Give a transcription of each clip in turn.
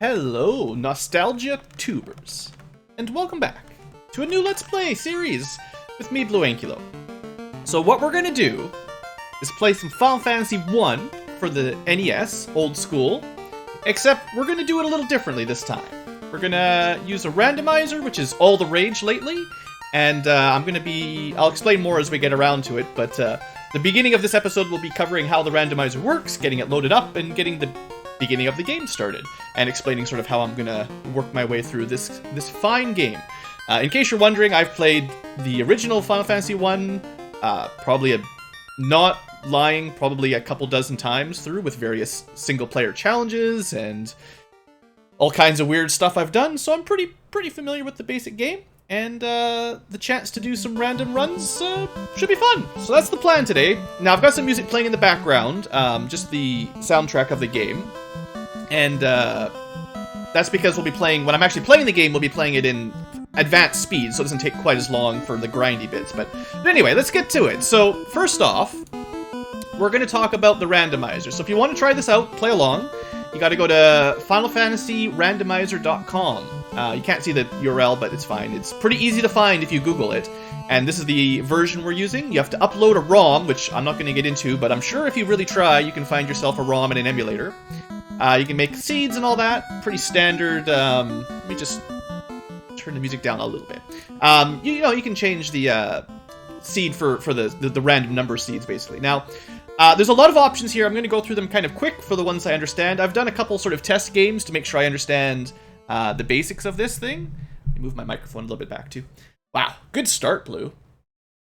Hello, Nostalgia Tubers, and welcome back to a new Let's Play series with me, BlueAnkylo. So what we're gonna do is play some Final Fantasy 1 for the NES, old school, except we're gonna do it a little differently this time. We're gonna use a randomizer, which is all the rage lately, and I'll explain more as we get around to it, but the beginning of this episode will be covering how the randomizer works, getting it loaded up, and getting the beginning of the game started, and explaining sort of how I'm gonna work my way through this fine game. In case you're wondering, I've played the original Final Fantasy 1, probably a couple dozen times through with various single-player challenges and all kinds of weird stuff I've done, so I'm pretty familiar with the basic game, and the chance to do some random runs should be fun. So that's the plan today. Now, I've got some music playing in the background, just the soundtrack of the game. And that's because we'll be playing, when I'm actually playing the game, we'll be playing it in advanced speed, so it doesn't take quite as long for the grindy bits. But anyway, let's get to it. So first off, we're going to talk about the randomizer. So if you want to try this out, play along, you got to go to FinalFantasyRandomizer.com. You can't see the URL, but it's fine. It's pretty easy to find if you Google it. And this is the version we're using. You have to upload a ROM, which I'm not going to get into, but I'm sure if you really try, you can find yourself a ROM in an emulator. You can make seeds and all that. Pretty standard. Let me just turn the music down a little bit. You can change the seed for the random number seeds, basically. Now, there's a lot of options here. I'm going to go through them kind of quick for the ones I understand. I've done a couple sort of test games to make sure I understand the basics of this thing. Let me move my microphone a little bit back, too. Wow, good start, Blue.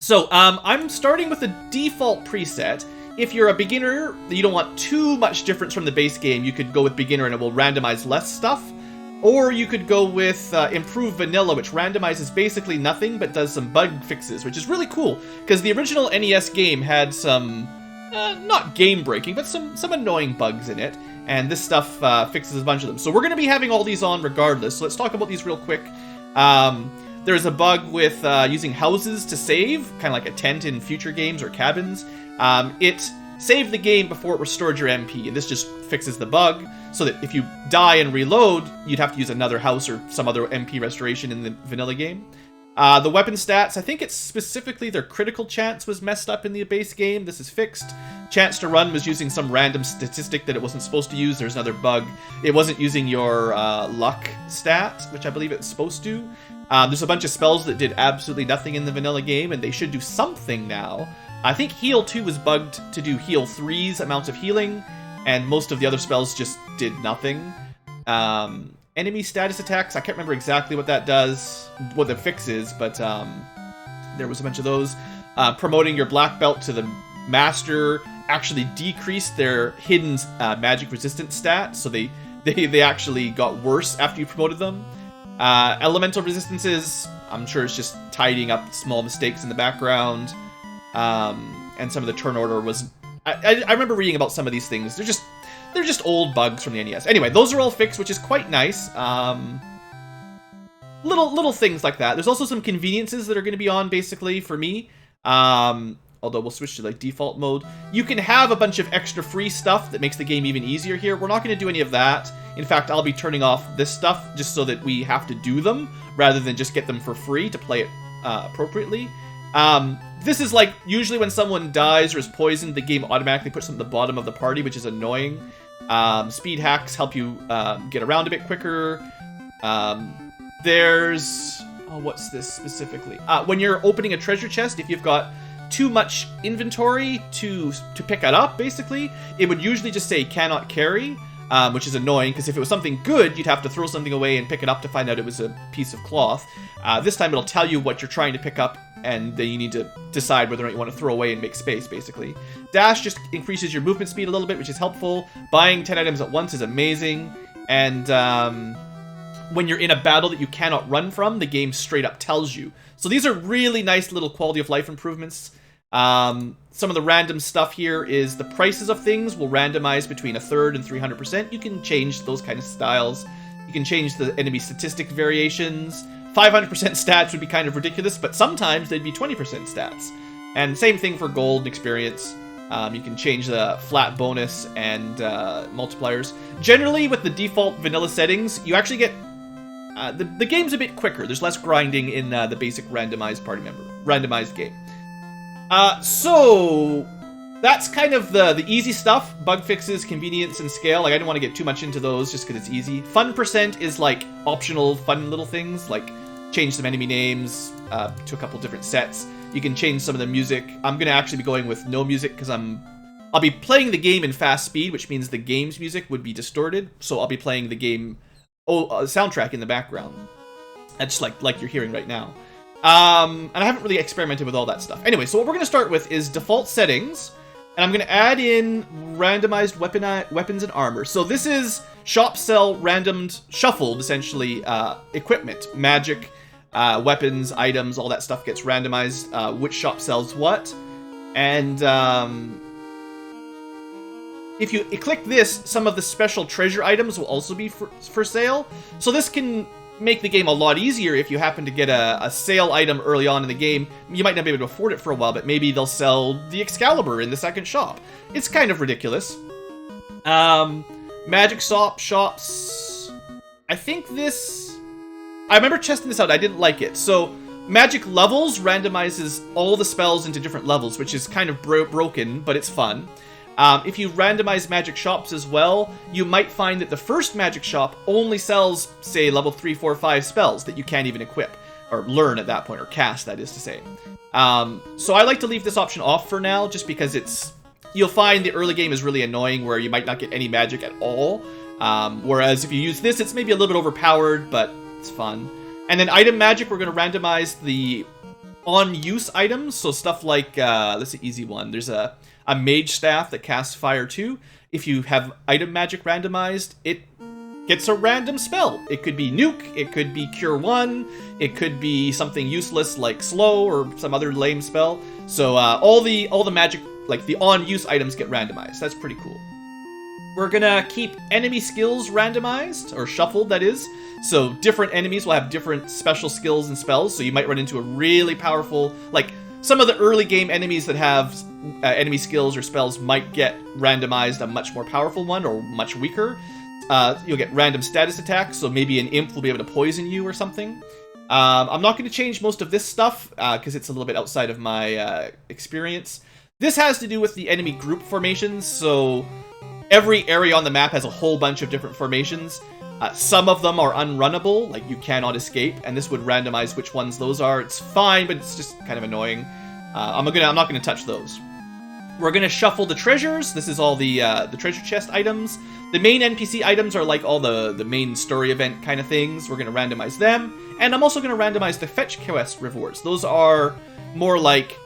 So, I'm starting with the default preset. If you're a beginner, you don't want too much difference from the base game, you could go with beginner and it will randomize less stuff. Or you could go with improved vanilla, which randomizes basically nothing but does some bug fixes, which is really cool. Because the original NES game had some, not game-breaking, but some annoying bugs in it. And this stuff fixes a bunch of them. So we're going to be having all these on regardless. So let's talk about these real quick. There's a bug with using houses to save, kind of like a tent in future games or cabins. It saved the game before it restored your MP, and this just fixes the bug, so that if you die and reload, you'd have to use another house or some other MP restoration in the vanilla game. The weapon stats, I think it's specifically their critical chance was messed up in the base game. This is fixed. Chance to run was using some random statistic that it wasn't supposed to use. There's another bug. It wasn't using your luck stat, which I believe it's supposed to. There's a bunch of spells that did absolutely nothing in the vanilla game, and they should do something now. I think Heal 2 was bugged to do Heal 3's amounts of healing, and most of the other spells just did nothing. Enemy status attacks, I can't remember exactly what that does, what the fix is, but there was a bunch of those. Promoting your black belt to the master actually decreased their hidden magic resistance stat, so they actually got worse after you promoted them. Elemental resistances, I'm sure it's just tidying up small mistakes in the background. And some of the turn order was... I remember reading about some of these things. They're just old bugs from the NES. Anyway, those are all fixed, which is quite nice. Little things like that. There's also some conveniences that are going to be on, basically, for me. Although we'll switch to like default mode. You can have a bunch of extra free stuff that makes the game even easier here. We're not going to do any of that. In fact, I'll be turning off this stuff just so that we have to do them, rather than just get them for free to play it appropriately. This is like, usually when someone dies or is poisoned, the game automatically puts them at the bottom of the party, which is annoying. Speed hacks help you get around a bit quicker. There's... Oh, what's this specifically? When you're opening a treasure chest, if you've got too much inventory to pick it up, basically, it would usually just say cannot carry, which is annoying, because if it was something good, you'd have to throw something away and pick it up to find out it was a piece of cloth. This time it'll tell you what you're trying to pick up, and then you need to decide whether or not you want to throw away and make space, basically. Dash just increases your movement speed a little bit, which is helpful. Buying 10 items at once is amazing. And when you're in a battle that you cannot run from, the game straight up tells you. So these are really nice little quality of life improvements. Some of the random stuff here is the prices of things will randomize between 1/3 and 300%. You can change those kind of styles. You can change the enemy statistic variations. 500% stats would be kind of ridiculous, but sometimes they'd be 20% stats. And same thing for gold and experience. You can change the flat bonus and multipliers. Generally, with the default vanilla settings, you actually get the game's a bit quicker. There's less grinding in the basic randomized game. So that's kind of the easy stuff. Bug fixes, convenience, and scale. Like, I didn't want to get too much into those just because it's easy. Fun percent is like optional fun little things, like change some enemy names to a couple different sets. You can change some of the music. I'm going to actually be going with no music because I'll be playing the game in fast speed, which means the game's music would be distorted. So I'll be playing the game soundtrack in the background. That's like you're hearing right now. And I haven't really experimented with all that stuff. Anyway, so what we're going to start with is default settings. And I'm going to add in randomized weapons and armor. So this is shop sell randomed, shuffled, essentially, equipment. Magic, weapons, items, all that stuff gets randomized. Which shop sells what. And if you click this, some of the special treasure items will also be for sale. So this can make the game a lot easier if you happen to get a sale item early on in the game. You might not be able to afford it for a while, but maybe they'll sell the Excalibur in the second shop. It's kind of ridiculous. Magic shops. I think this... I remember testing this out. I didn't like it. So magic levels randomizes all the spells into different levels, which is kind of broken, but it's fun. If you randomize magic shops as well, you might find that the first magic shop only sells, say, level 3, 4, 5 spells that you can't even equip, or learn at that point, or cast, that is to say. So I like to leave this option off for now, just because you'll find the early game is really annoying, where you might not get any magic at all. Whereas if you use this, it's maybe a little bit overpowered, but it's fun. And then item magic, we're going to randomize the on-use items, so stuff like, let's see, easy one. There's a mage staff that casts fire 2. If you have item magic randomized, it gets a random spell. It could be nuke, it could be cure 1, it could be something useless like slow or some other lame spell. So all the magic, like the on-use items, get randomized. That's pretty cool. We're gonna keep enemy skills randomized, or shuffled, that is. So different enemies will have different special skills and spells, so you might run into a really powerful, like some of the early game enemies that have enemy skills or spells might get randomized a much more powerful one, or much weaker. You'll get random status attacks, so maybe an imp will be able to poison you or something. I'm not going to change most of this stuff, because it's a little bit outside of my experience. This has to do with the enemy group formations, so every area on the map has a whole bunch of different formations. Some of them are unrunnable, like you cannot escape, and this would randomize which ones those are. It's fine, but it's just kind of annoying. I'm not gonna touch those. We're gonna shuffle the treasures. This is all the treasure chest items. The main NPC items are like all the main story event kind of things. We're gonna randomize them, and I'm also gonna randomize the fetch quest rewards. Those are more like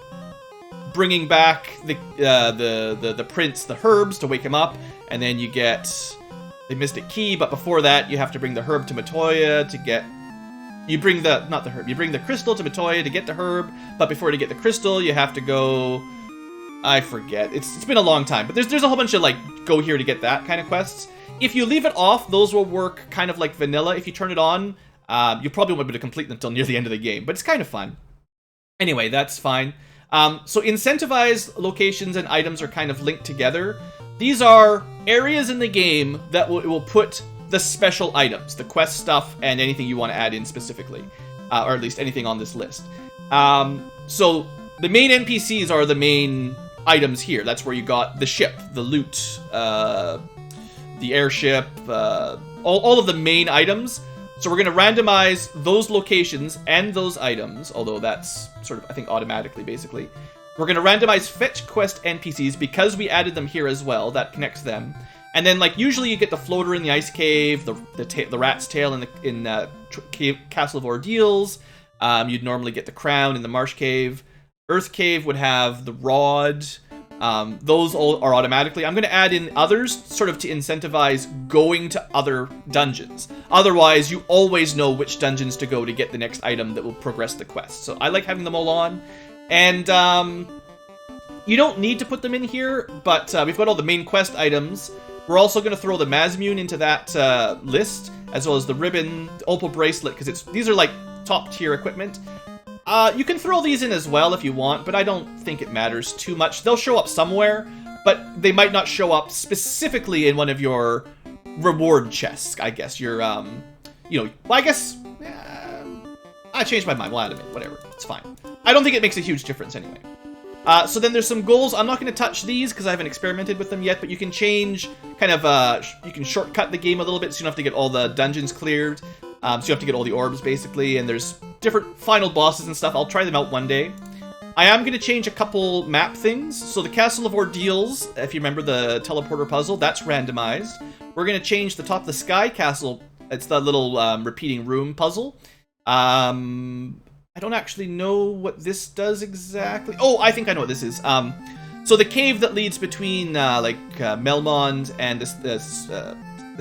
bringing back the prince, the herbs, to wake him up, and then you get the mystic key. But before that, you have to bring the herb to Matoya to get. You bring you bring the crystal to Matoya to get the herb, but before you get the crystal, you have to go. I forget. It's been a long time, but there's a whole bunch of like go here to get that kind of quests. If you leave it off, those will work kind of like vanilla. If you turn it on, you probably won't be able to complete them until near the end of the game, but it's kind of fun. Anyway, that's fine. So incentivized locations and items are kind of linked together. These are areas in the game that will put the special items, the quest stuff, and anything you want to add in specifically, or at least anything on this list. So the main NPCs are the main items here. That's where you got the ship, the loot, the airship, all of the main items. So we're going to randomize those locations and those items, although that's sort of, I think, automatically, basically. We're going to randomize fetch quest NPCs because we added them here as well. That connects them. And then, like, usually you get the floater in the ice cave, the rat's tail in Castle of Ordeals. You'd normally get the crown in the marsh cave. Earth cave would have the rod. Those all are automatically. I'm going to add in others sort of to incentivize going to other dungeons. Otherwise, you always know which dungeons to go to get the next item that will progress the quest. So I like having them all on. And you don't need to put them in here, but we've got all the main quest items. We're also going to throw the Mazmune into that list, as well as the ribbon, the opal bracelet, because these are like top tier equipment. You can throw these in as well if you want, but I don't think it matters too much. They'll show up somewhere, but they might not show up specifically in one of your reward chests, I guess. Your, you know, well, I guess... I changed my mind. Well, admit, whatever. It's fine. I don't think it makes a huge difference anyway. So then there's some goals. I'm not going to touch these because I haven't experimented with them yet, but you can change, kind of, you can shortcut the game a little bit so you don't have to get all the dungeons cleared. So you have to get all the orbs, basically, and there's different final bosses and stuff. I'll try them out one day. I am going to change a couple map things. So the Castle of Ordeals, if you remember the teleporter puzzle, that's randomized. We're going to change the top of the sky castle. It's the little repeating room puzzle. I don't actually know what this does exactly. Oh, I think I know what this is. So the cave that leads between Melmond and the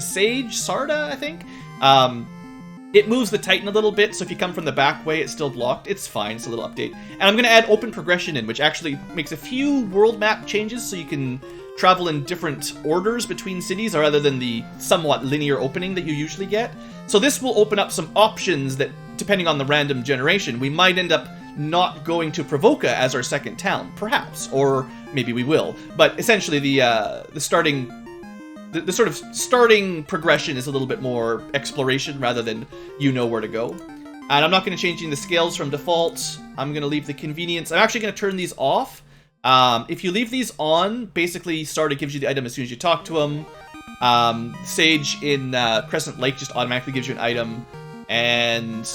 Sage, Sarda, I think. It moves the Titan a little bit, so if you come from the back way, it's still blocked. It's fine, it's a little update. And I'm going to add open progression in, which actually makes a few world map changes, so you can travel in different orders between cities, rather than the somewhat linear opening that you usually get. So this will open up some options that, depending on the random generation, we might end up not going to Provoca as our second town, perhaps, or maybe we will. But essentially, the sort of starting progression is a little bit more exploration rather than you know where to go. And I'm not going to change the scales from default. I'm going to leave the convenience. I'm actually going to turn these off. If you leave these on, basically Sarda gives you the item as soon as you talk to him. Sage in Crescent Lake just automatically gives you an item. And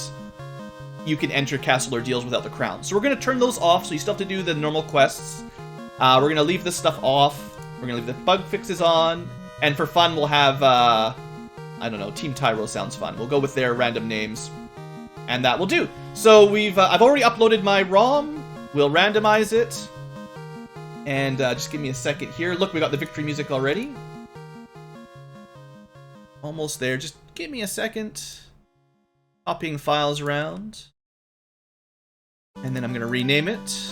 you can enter Castle Ordeals without the crown. So we're going to turn those off, so you still have to do the normal quests. We're going to leave this stuff off. We're going to leave the bug fixes on. And for fun, we'll have, I don't know, Team Tyro sounds fun. We'll go with their random names. And that will do. So I've already uploaded my ROM. We'll randomize it. And just give me a second here. Look, we got the victory music already. Almost there. Just give me a second. Copying files around. And then I'm going to rename it.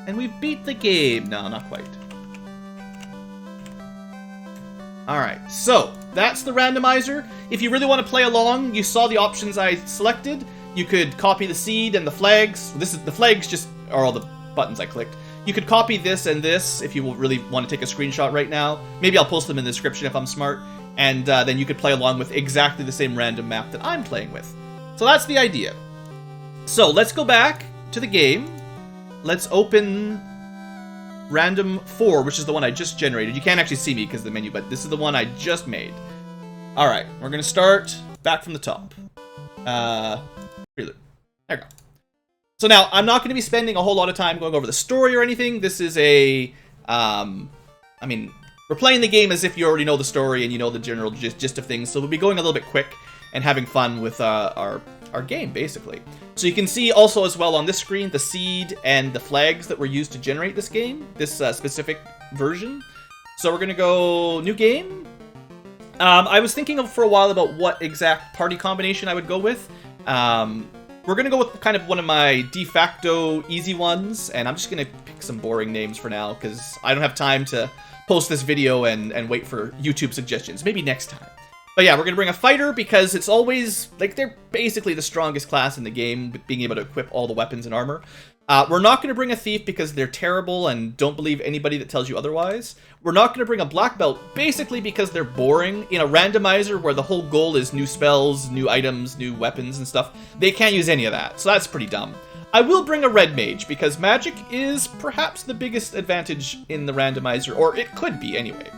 And we've beat the game. No, not quite. Alright, so that's the randomizer. If you really want to play along, you saw the options I selected. You could copy the seed and the flags. The flags just are all the buttons I clicked. You could copy this and this if you really want to take a screenshot right now. Maybe I'll post them in the description if I'm smart. And then you could play along with exactly the same random map that I'm playing with. So that's the idea. So let's go back to the game. Let's open Random 4, which is the one I just generated. You can't actually see me because of the menu, but this is the one I just made. Alright, we're going to start back from the top. Prelude. There we go. So now, I'm not going to be spending a whole lot of time going over the story or anything. This is a, I mean, we're playing the game as if you already know the story and you know the general gist of things, so we'll be going a little bit quick and having fun with our game, basically. So you can see also as well on this screen the seed and the flags that were used to generate this game, this specific version. So we're going to go new game. I was thinking for a while about what exact party combination I would go with. We're going to go with kind of one of my de facto easy ones, and I'm just going to pick some boring names for now because I don't have time to post this video and wait for YouTube suggestions. Maybe next time. But yeah, we're going to bring a fighter because it's always, like, they're basically the strongest class in the game, being able to equip all the weapons and armor. We're not going to bring a thief because they're terrible and don't believe anybody that tells you otherwise. We're not going to bring a black belt basically because they're boring. In a randomizer where the whole goal is new spells, new items, new weapons and stuff, they can't use any of that, so that's pretty dumb. I will bring a red mage because magic is perhaps the biggest advantage in the randomizer, or it could be anyway.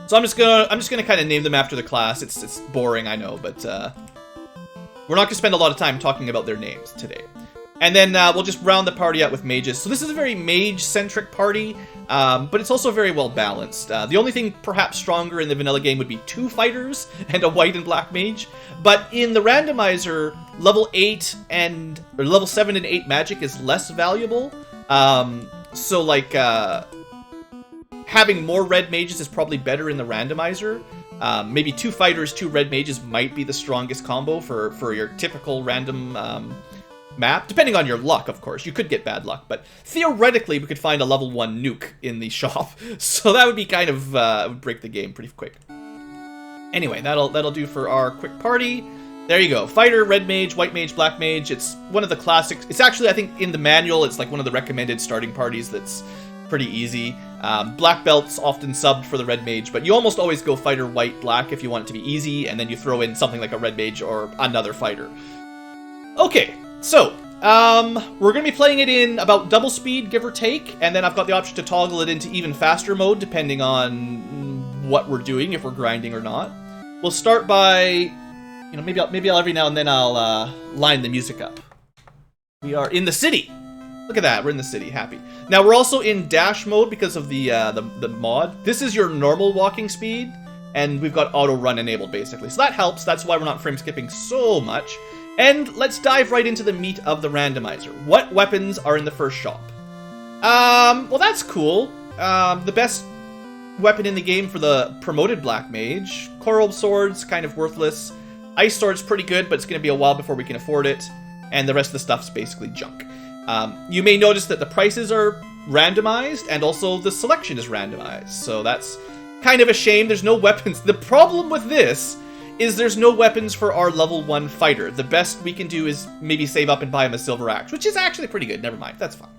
So I'm just gonna kind of name them after the class. It's boring, I know, but we're not gonna spend a lot of time talking about their names today. And then we'll just round the party out with mages. So this is a very mage-centric party, but it's also very well balanced. The only thing perhaps stronger in the vanilla game would be 2 fighters and a white and black mage. But in the randomizer, level 7 and 8 magic is less valuable. So like having more red mages is probably better in the randomizer. Maybe 2 fighters, 2 red mages might be the strongest combo for your typical random map, depending on your luck, of course. You could get bad luck, but theoretically we could find a level 1 nuke in the shop, so that would be kind of would break the game pretty quick. Anyway, that'll do for our quick party. There you go. Fighter, red mage, white mage, black mage. It's one of the classics. It's actually, I think, in the manual, it's like one of the recommended starting parties that's pretty easy. Black belt's often subbed for the red mage, but you almost always go fighter, white, black if you want it to be easy, and then you throw in something like a red mage or another fighter. Okay, so, we're going to be playing it in about double speed, give or take, and then I've got the option to toggle it into even faster mode, depending on what we're doing, if we're grinding or not. We'll start by... You know, maybe I'll every now and then I'll line the music up. We are in the city. Look at that, we're in the city, happy. Now we're also in dash mode because of the mod. This is your normal walking speed, and we've got auto run enabled basically. So that helps. That's why we're not frame skipping so much. And let's dive right into the meat of the randomizer. What weapons are in the first shop? Well, that's cool. The best weapon in the game for the promoted black mage. Coral swords, kind of worthless. Ice Sword's pretty good, but it's going to be a while before we can afford it, and the rest of the stuff's basically junk. You may notice that the prices are randomized, and also the selection is randomized, so that's kind of a shame. There's no weapons. The problem with this is there's no weapons for our level 1 fighter. The best we can do is maybe save up and buy him a silver axe, which is actually pretty good. Never mind, that's fine.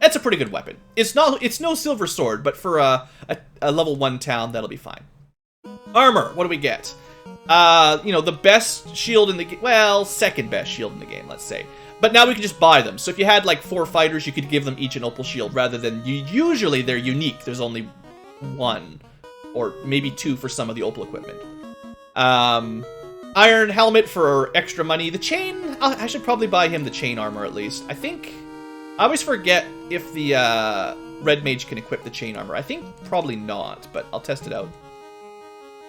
That's a pretty good weapon. It's no silver sword, but for a level 1 town, that'll be fine. Armor, what do we get? You know, the best shield in the game, well, second best shield in the game, let's say. But now we can just buy them. So if you had like 4 fighters, you could give them each an opal shield, rather than, usually they're unique. There's only 1, or maybe 2 for some of the opal equipment. Iron helmet for extra money. The chain, I should probably buy him the chain armor at least. I always forget if the red mage can equip the chain armor. I think probably not, but I'll test it out.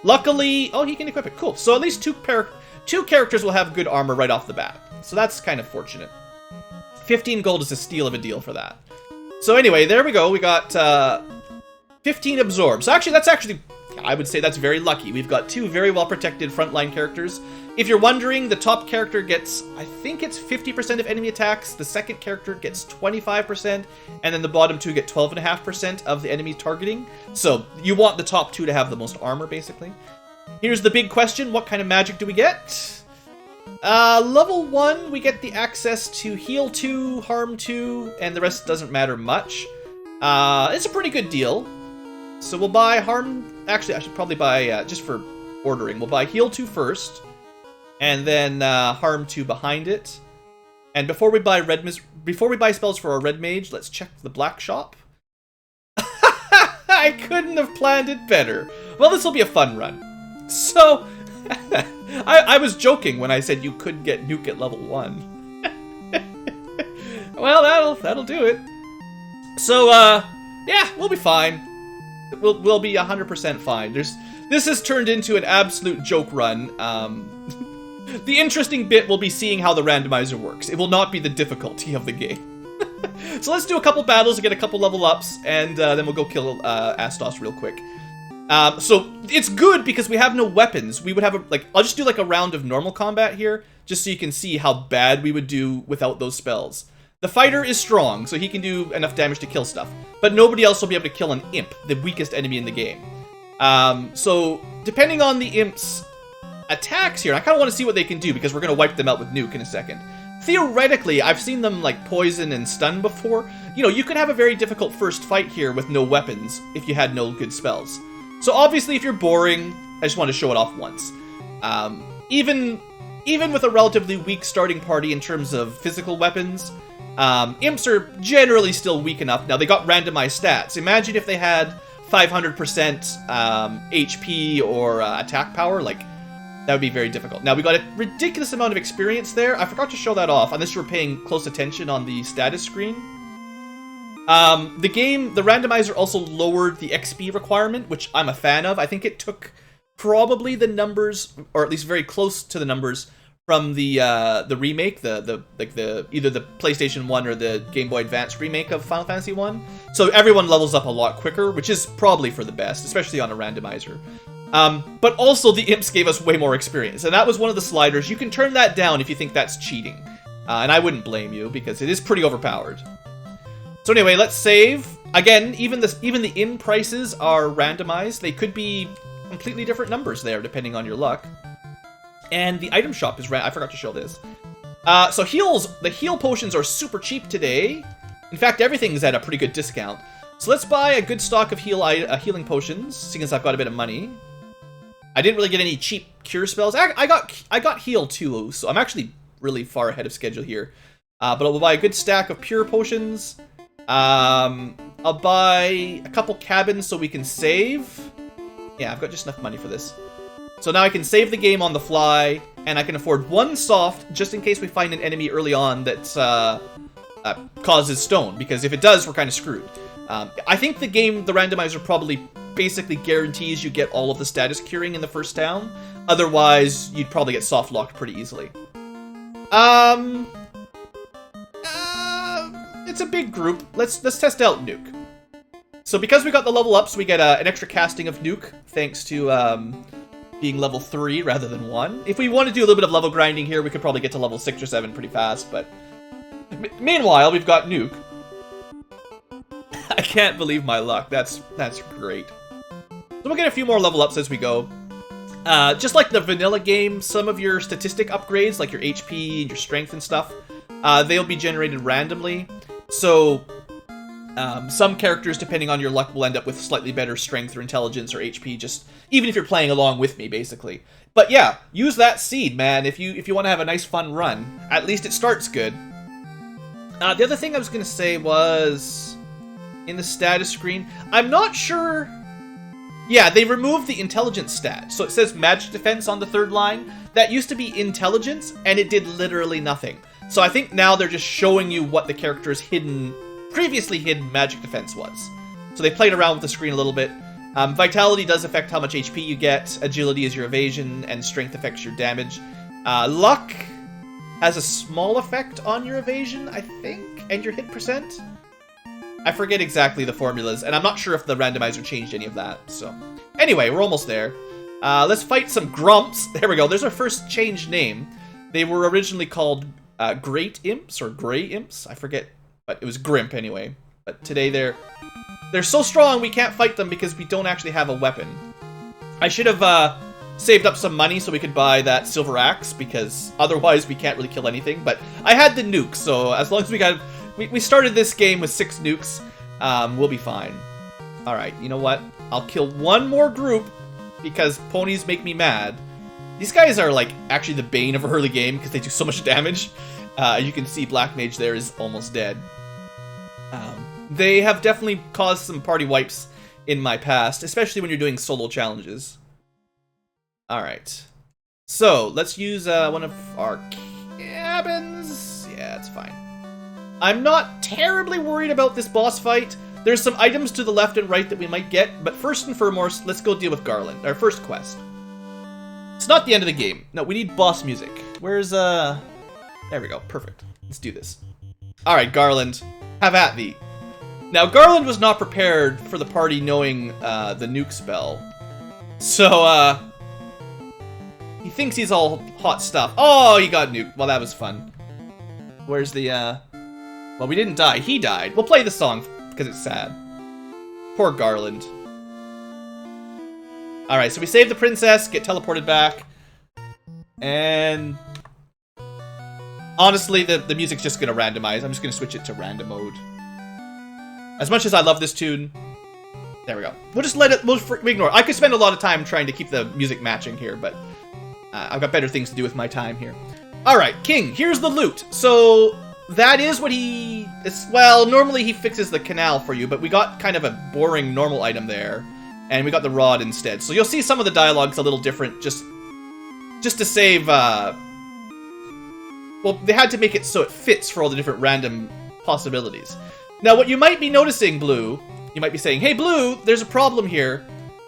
Luckily, oh, he can equip it. Cool. So at least two characters will have good armor right off the bat. So that's kind of fortunate. 15 gold is a steal of a deal for that. So anyway, there we go. We got 15 absorb. So actually, I would say that's very lucky. We've got 2 very well-protected frontline characters. If you're wondering, the top character gets, I think it's 50% of enemy attacks. The second character gets 25%. And then the bottom 2 get 12.5% of the enemy targeting. So you want the top 2 to have the most armor, basically. Here's the big question. What kind of magic do we get? Level 1, we get the access to heal 2, harm 2, and the rest doesn't matter much. It's a pretty good deal. So we'll buy harm... Actually, I should probably buy, just for ordering, we'll buy heal 2 first. And then harm 2 behind it. And before we buy spells for our red mage, let's check the black shop. I couldn't have planned it better. Well, this will be a fun run. So, I was joking when I said you could get nuke at level 1. Well, that'll do it. So, yeah, we'll be fine. We'll be 100% fine. This has turned into an absolute joke run. The interesting bit will be seeing how the randomizer works. It will not be the difficulty of the game. So let's do a couple battles to get a couple level ups, and then we'll go kill Astos real quick. So it's good because we have no weapons. We would have I'll just do like a round of normal combat here, just so you can see how bad we would do without those spells. The fighter is strong, so he can do enough damage to kill stuff, but nobody else will be able to kill an imp, the weakest enemy in the game. So depending on the imp's attacks here, I kind of want to see what they can do, because we're going to wipe them out with nuke in a second. Theoretically, I've seen them like poison and stun before. You know, you could have a very difficult first fight here with no weapons if you had no good spells. So obviously, if you're boring, I just want to show it off once. Even with a relatively weak starting party in terms of physical weapons, imps are generally still weak enough. Now, they got randomized stats. Imagine if they had 500% HP or attack power, like, that would be very difficult. Now, we got a ridiculous amount of experience there. I forgot to show that off, unless you were paying close attention on the status screen. The randomizer also lowered the XP requirement, which I'm a fan of. I think it took probably the numbers, or at least very close to the numbers, from the remake, either the PlayStation 1 or the Game Boy Advance remake of Final Fantasy 1. So everyone levels up a lot quicker, which is probably for the best, especially on a randomizer. But also the imps gave us way more experience, and that was one of the sliders. You can turn that down if you think that's cheating. And I wouldn't blame you, because it is pretty overpowered. So anyway, let's save. Again, even the in prices are randomized. They could be completely different numbers there, depending on your luck. And the item shop is I forgot to show this. So the heal potions are super cheap today. In fact, everything's at a pretty good discount. So let's buy a good stock of healing potions, seeing as I've got a bit of money. I didn't really get any cheap cure spells. I got heal too, so I'm actually really far ahead of schedule here. But I'll buy a good stack of pure potions. I'll buy a couple cabins so we can save. Yeah, I've got just enough money for this. So now I can save the game on the fly, and I can afford one soft just in case we find an enemy early on that causes stone, because if it does, we're kind of screwed. I think the randomizer probably basically guarantees you get all of the status curing in the first town. Otherwise, you'd probably get soft locked pretty easily. It's a big group. Let's test out Nuke. So because we got the level ups, we get an extra casting of Nuke, thanks to being level 3 rather than 1. If we want to do a little bit of level grinding here, we could probably get to level 6 or 7 pretty fast, but... Meanwhile, we've got Nuke. I can't believe my luck. That's great. So we'll get a few more level ups as we go. Just like the vanilla game, some of your statistic upgrades, like your HP and your strength and stuff, they'll be generated randomly. So... some characters, depending on your luck, will end up with slightly better strength or intelligence or HP, just even if you're playing along with me, basically. But yeah, use that seed, man, if you want to have a nice fun run. At least it starts good. The other thing I was going to say was... in the status screen, I'm not sure... Yeah, they removed the intelligence stat. So it says magic defense on the third line. That used to be intelligence, and it did literally nothing. So I think now they're just showing you what the character's previously hidden magic defense was. So they played around with the screen a little bit. Vitality does affect how much HP you get, agility is your evasion, and strength affects your damage. Luck has a small effect on your evasion, I think, and your hit percent. I forget exactly the formulas, and I'm not sure if the randomizer changed any of that, so... Anyway, we're almost there. Let's fight some grumps. There we go, there's our first changed name. They were originally called Great Imps, or Grey Imps, I forget. But it was Grimp anyway. But today they're so strong we can't fight them because we don't actually have a weapon. I should have saved up some money so we could buy that silver axe, because otherwise we can't really kill anything. But I had the nuke, so as long as we started this game with 6 nukes, we'll be fine. Alright, you know what? I'll kill one more group because ponies make me mad. These guys are like actually the bane of early game because they do so much damage. You can see Black Mage there is almost dead. They have definitely caused some party wipes in my past, especially when you're doing solo challenges. Alright. So, let's use one of our cabins. Yeah, it's fine. I'm not terribly worried about this boss fight. There's some items to the left and right that we might get, but first and foremost, let's go deal with Garland, our first quest. It's not the end of the game. No, we need boss music. Where's, There we go, perfect. Let's do this. Alright, Garland, have at thee. Now, Garland was not prepared for the party knowing the nuke spell. So, he thinks he's all hot stuff. Oh, he got nuked. Well, that was fun. Where's the, Well, we didn't die. He died. We'll play the song because it's sad. Poor Garland. Alright, so we save the princess, get teleported back. And... honestly, the music's just gonna randomize. I'm just gonna switch it to random mode. As much as I love this tune... there we go. We'll just let it... we'll ignore it. I could spend a lot of time trying to keep the music matching here, but... I've got better things to do with my time here. Alright, King, here's the loot. So... that is what he... well, normally he fixes the canal for you, but we got kind of a boring normal item there. And we got the rod instead. So you'll see some of the dialogue's a little different, just to save... well, they had to make it so it fits for all the different random possibilities. Now, what you might be noticing, Blue, you might be saying, hey, Blue, there's a problem here.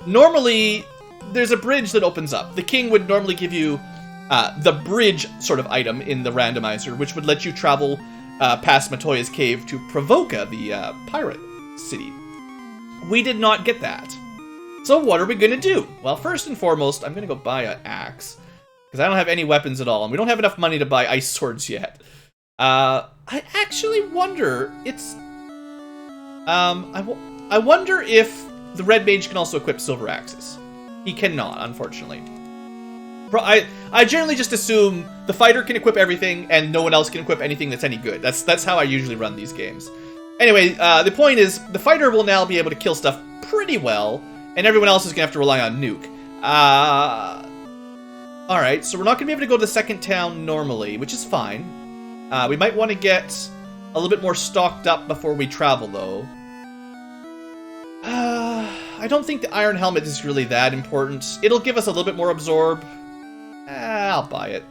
Normally, there's a bridge that opens up. The king would normally give you the bridge sort of item in the randomizer, which would let you travel past Matoya's cave to Provoca, the pirate city. We did not get that. So what are we going to do? Well, first and foremost, I'm going to go buy an axe. Because I don't have any weapons at all, and we don't have enough money to buy ice swords yet. I actually wonder, I wonder if the red mage can also equip silver axes. He cannot, unfortunately. I generally just assume the fighter can equip everything and no one else can equip anything that's any good. That's how I usually run these games. Anyway, the point is, the fighter will now be able to kill stuff pretty well, and everyone else is going to have to rely on nuke. Alright, so we're not going to be able to go to the second town normally, which is fine. We might want to get a little bit more stocked up before we travel, though. I don't think the Iron Helmet is really that important. It'll give us a little bit more absorb. I'll buy it.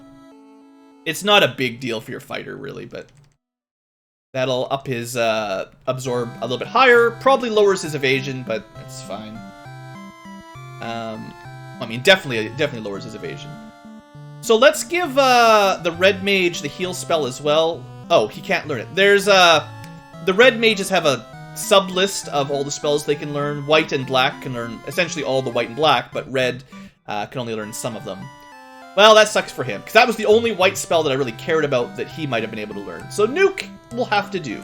It's not a big deal for your fighter, really, but that'll up his absorb a little bit higher. Probably lowers his evasion, but it's fine. I mean, definitely lowers his evasion. So let's give the Red Mage the heal spell as well. Oh, he can't learn it. There's the Red Mages have a sub-list of all the spells they can learn. White and Black can learn essentially all the White and Black, but Red can only learn some of them. Well, that sucks for him, because that was the only white spell that I really cared about that he might have been able to learn. So Nuke will have to do.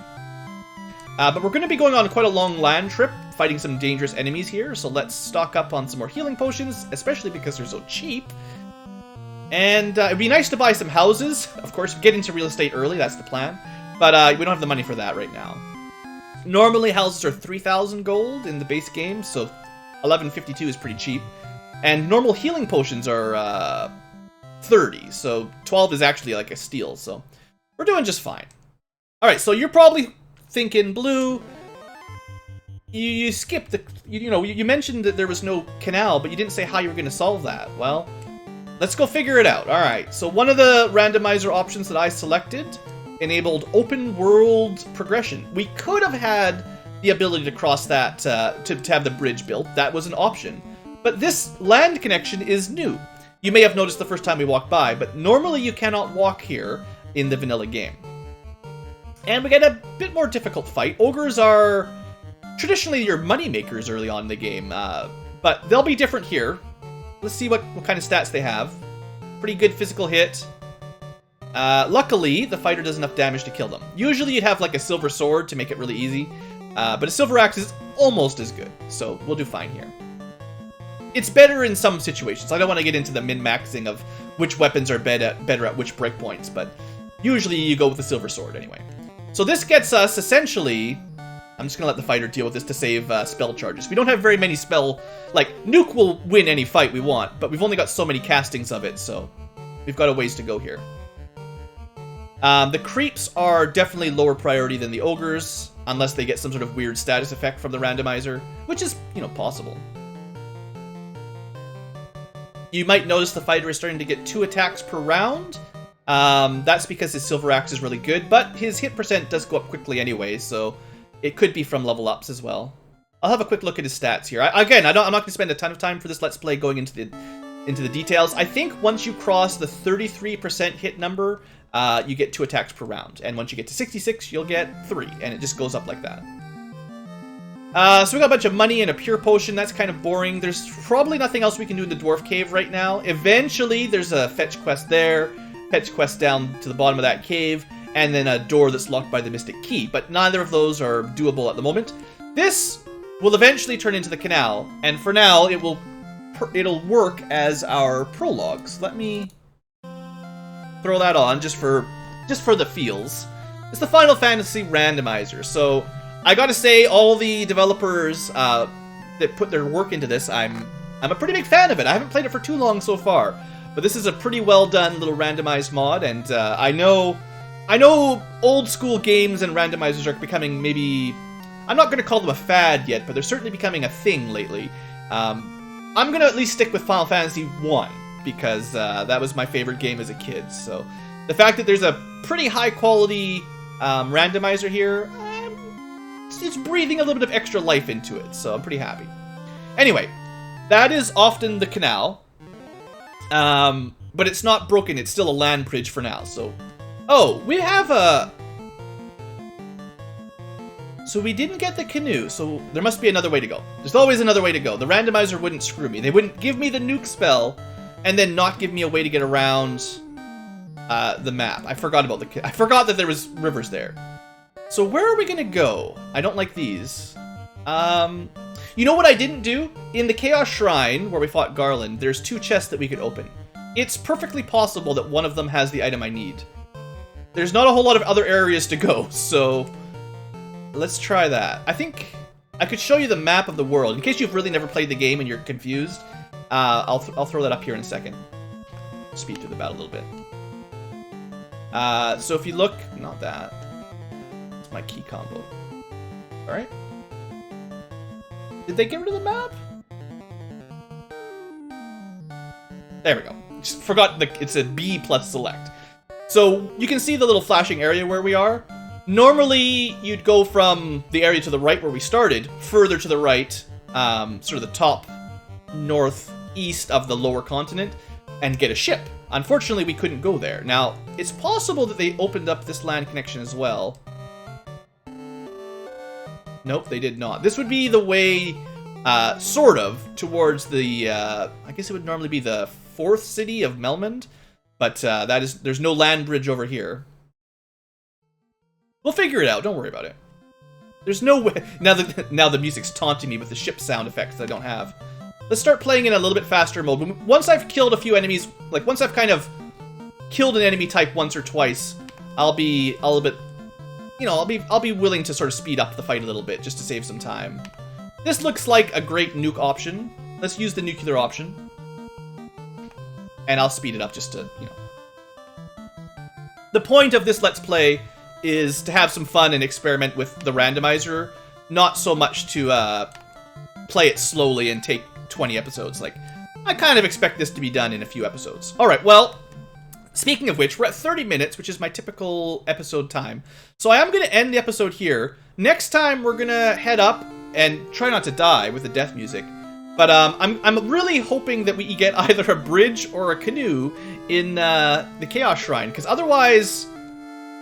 But we're going to be going on quite a long land trip, fighting some dangerous enemies here, so let's stock up on some more healing potions, especially because they're so cheap. And it'd be nice to buy some houses. Of course, get into real estate early, that's the plan. But we don't have the money for that right now. Normally, houses are 3,000 gold in the base game, so 1152 is pretty cheap. And normal healing potions are 30, so 12 is actually like a steal, so we're doing just fine. Alright, so you're probably thinking, Blue, you skipped the, you mentioned that there was no canal, but you didn't say how you were going to solve that. Well, let's go figure it out. Alright, so one of the randomizer options that I selected enabled open world progression. We could have had the ability to cross that, to have the bridge built. That was an option. But this land connection is new. You may have noticed the first time we walked by, but normally you cannot walk here in the vanilla game. And we get a bit more difficult fight. Ogres are traditionally your money makers early on in the game, but they'll be different here. Let's see what kind of stats they have. Pretty good physical hit. Luckily, the fighter does enough damage to kill them. Usually you'd have like a silver sword to make it really easy, but a silver axe is almost as good, so we'll do fine here. It's better in some situations. I don't want to get into the min-maxing of which weapons are better at which breakpoints, but usually you go with the silver sword anyway. So this gets us, essentially, I'm just going to let the fighter deal with this to save spell charges. We don't have very many like, Nuke will win any fight we want, but we've only got so many castings of it, so we've got a ways to go here. The creeps are definitely lower priority than the ogres, unless they get some sort of weird status effect from the randomizer, which is, possible. You might notice the fighter is starting to get 2 attacks per round. That's because his silver axe is really good, but his hit percent does go up quickly anyway, so it could be from level ups as well. I'll have a quick look at his stats here. Again, I'm not going to spend a ton of time for this Let's Play going into the details. I think once you cross the 33% hit number, you get 2 attacks per round, and once you get to 66, you'll get 3, and it just goes up like that. So we got a bunch of money and a pure potion. That's kind of boring. There's probably nothing else we can do in the dwarf cave right now. Eventually, there's a fetch quest there, fetch quest down to the bottom of that cave, and then a door that's locked by the mystic key. But neither of those are doable at the moment. This will eventually turn into the canal, and for now, it'll work as our prologue. So let me throw that on just for the feels. It's the Final Fantasy Randomizer. So I gotta say, all the developers that put their work into this, I'm a pretty big fan of it. I haven't played it for too long so far, but this is a pretty well done little randomized mod, and I know old school games and randomizers are becoming maybe, I'm not gonna call them a fad yet, but they're certainly becoming a thing lately. I'm gonna at least stick with Final Fantasy 1 because that was my favorite game as a kid. So the fact that there's a pretty high quality randomizer here, it's breathing a little bit of extra life into it, so I'm pretty happy. Anyway, that is often the canal, but it's not broken. It's still a land bridge for now. So, oh, we have a. So we didn't get the canoe, so there must be another way to go. There's always another way to go. The randomizer wouldn't screw me. They wouldn't give me the nuke spell and then not give me a way to get around the map. I forgot about I forgot that there was rivers there. So where are we gonna go? I don't like these. You know what I didn't do? In the Chaos Shrine, where we fought Garland, there's 2 chests that we could open. it's perfectly possible that one of them has the item I need. There's not a whole lot of other areas to go, so let's try that. I think I could show you the map of the world in case you've really never played the game and you're confused. I'll throw that up here in a second. Speed through the battle a little bit. So if you look, not that. It's my key combo. All right. Did they get rid of the map? There we go. Just forgot it's a B plus select. So you can see the little flashing area where we are. Normally, you'd go from the area to the right where we started, further to the right, sort of the top northeast of the lower continent, and get a ship. Unfortunately, we couldn't go there. Now, it's possible that they opened up this land connection as well. Nope, they did not. This would be the way, sort of, towards the, I guess it would normally be the 4th city of Melmond, but there's no land bridge over here. We'll figure it out, don't worry about it. There's no way, now the music's taunting me with the ship sound effects that I don't have. Let's start playing in a little bit faster mode. Once I've killed a few enemies, like once I've kind of killed an enemy type once or twice, I'll be a little bit, you know, I'll be willing to sort of speed up the fight a little bit just to save some time. This looks like a great nuke option. Let's use the nuclear option. And I'll speed it up just to, you know. The point of this Let's Play is to have some fun and experiment with the randomizer, not so much to play it slowly and take 20 episodes. Like, I kind of expect this to be done in a few episodes. Alright, well, speaking of which, we're at 30 minutes, which is my typical episode time. So I am going to end the episode here. Next time, we're going to head up and try not to die with the death music. But I'm really hoping that we get either a bridge or a canoe in the Chaos Shrine, because otherwise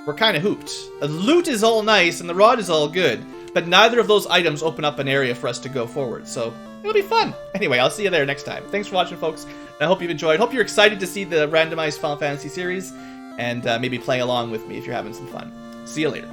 we're kind of hooped. The loot is all nice and the rod is all good, but neither of those items open up an area for us to go forward, so it'll be fun. Anyway, I'll see you there next time. Thanks for watching, folks. I hope you've enjoyed. Hope you're excited to see the randomized Final Fantasy series, and maybe playing along with me if you're having some fun. See you later.